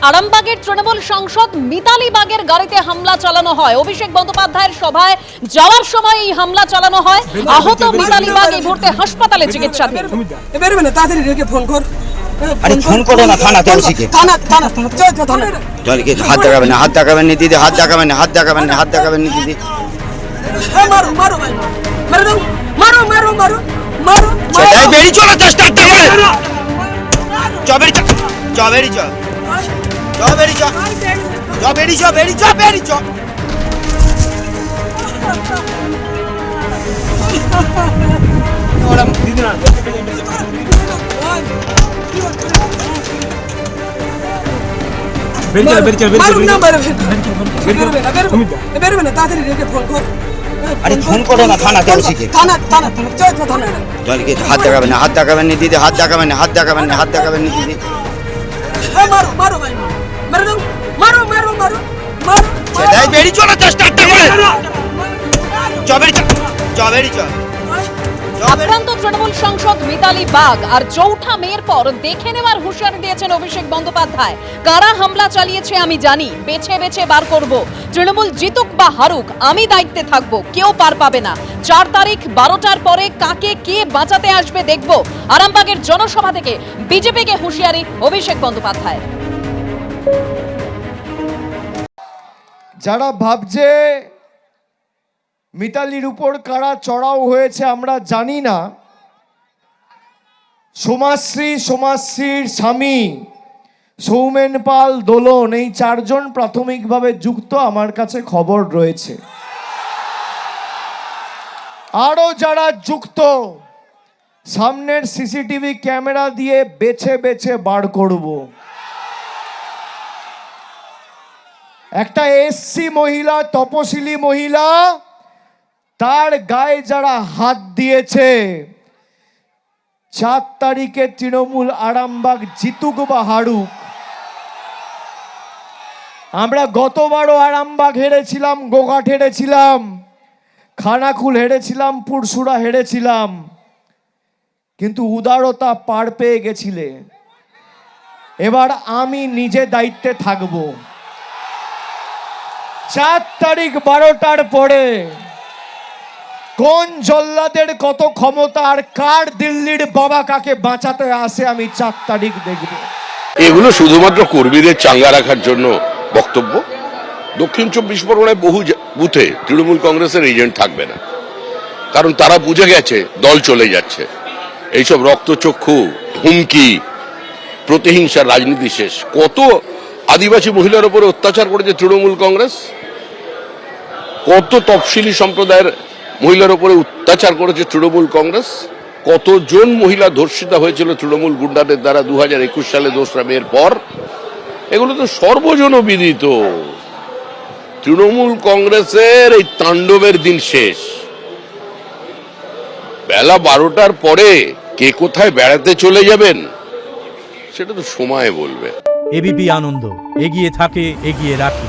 আরামবাগের তৃণমূল সাংসদ মিতালি বাগের গাড়িতে হামলা চালানো হয়। অভিষেক বন্দ্যোপাধ্যায়ের সভায় যাওয়ার সময় এই হামলা চালানো হয়। আহত মিতালি বাগ এই মুহূর্তে হাসপাতালে চিকিৎসাধীন। তাড়াতাড়ি রেখে ফোন কর। আরে ফোন করো না থানাতে, ওসিকে হাত দেখাবেন না, হাত দেখাবেন না দিদি, হাত দেখাবেন না, হাত দেখাবেন না, হাত দেখাবেন না দিদি। মারো মারো ভাই, মারো দাও, মারো মারো মারো মারো। সেটাই বেরিয়ে চলো, চেষ্টা করে চবেরি চ, চবেরি চ, চবেরি চ, চবেরি চ, বেরি চ, বেরি চ। ওরা দিদি না তাড়াতাড়ি রেখে ফোন কর। আরে ফোন করো না থানাতে, ওসিকে হাত দেখাবেন না, হাত দেখাবেন না দিদি, হাত দেখাবেন না, হাত দেখাবেন না, হাত দেখাবেন না দিদি। মারো মারো ভাই, মারো দাও, মারো মারো মারো মারো। সেটাই বেরিয়ে চলো, চেষ্টা করে চবেরি চ, চবেরি চ। আক্রান্ত তৃণমূল সাংসদ মিতালি বাগ আর চৌঠা মেয়ের পর দেখে নেওয়ার হুঁশিয়ারি দিয়েছেন অভিষেক বন্দ্যোপাধ্যায়। কারা হামলা চালিয়েছে আমি জানি, বেছে বেছে বার করব। তৃণমূল জিতুক বা হারুক, আমি দায়িত্বে থাকব, কেউ পার পাবে না। 4 তারিখ 12টার পরে কাকে কে বাঁচাতে আসবে দেখব। আরামবাগের জনসভা থেকে বিজেপিকে হুঁশিয়ারি অভিষেক বন্দ্যোপাধ্যায়। যারা ভাবছে মিতালির উপর কারা চড়াও হয়েছে আমরা জানি না, সমাজশ্রীর স্বামী সৌমেন পাল, দোলন, এই 4 জন প্রাথমিকভাবে যুক্ত আমার কাছে খবর রয়েছে। আরো যারা যুক্ত সামনের সিসিটিভি ক্যামেরা দিয়ে বেছে বেছে বার করব। একটা এসসি মহিলা, তপশিলি মহিলা, তার গায়ে যারা হাত দিয়েছে, 4 তারিখে তৃণমূল আরামবাগ জিতুক বা হারুক। আমরা গতবারও আরামবাগ হেরেছিলাম, গোঘাট হেরেছিলাম, খানাকুল হেরেছিলাম, পুরসুরা হেরেছিলাম, কিন্তু উদারতা পার পেয়ে গেছিলে। এবার আমি নিজে দায়িত্বে থাকবো। 4 তারিখ 12টার পরে কোন জল্লাদের কত ক্ষমতা আর কার দিল্লির বাবা কাকে বাঁচাতে আসে আমি 4 তারিখ দেখব। এগুলো শুধুমাত্র কর্মীদের চাঙ্গা রাখার জন্য বক্তব্য। দক্ষিণ 24 পরগনায় বহু বুথে তৃণমূল কংগ্রেসের এজেন্ট থাকবে না, কারণ তারা বুঝে গেছে দল চলে যাচ্ছে। এইসব রক্তচক্ষু, হুমকি, প্রতিহিংসার রাজনীতি শেষ। কত আদিবাসী মহিলার উপরে অত্যাচার করেছে তৃণমূল কংগ্রেস, কত তফসিলি সম্প্রদায়ের মহিলার উপরে অত্যাচার করেছে তৃণমূল কংগ্রেস, কতজন মহিলা ধর্ষিতা হয়েছিল তৃণমূল গুন্ডাদের দ্বারা 2021 সালে 2রা মের পর। এগুলো তো সর্বজনবিদিত। তৃণমূল কংগ্রেসের এই তাণ্ডবের দিন শেষ। বেলা 12টার পরে কে কোথায় বেড়াতে চলে যাবেন সেটা তো সময় বলবে। এবিপি আনন্দ, এগিয়ে থাকে, এগিয়ে রাখে।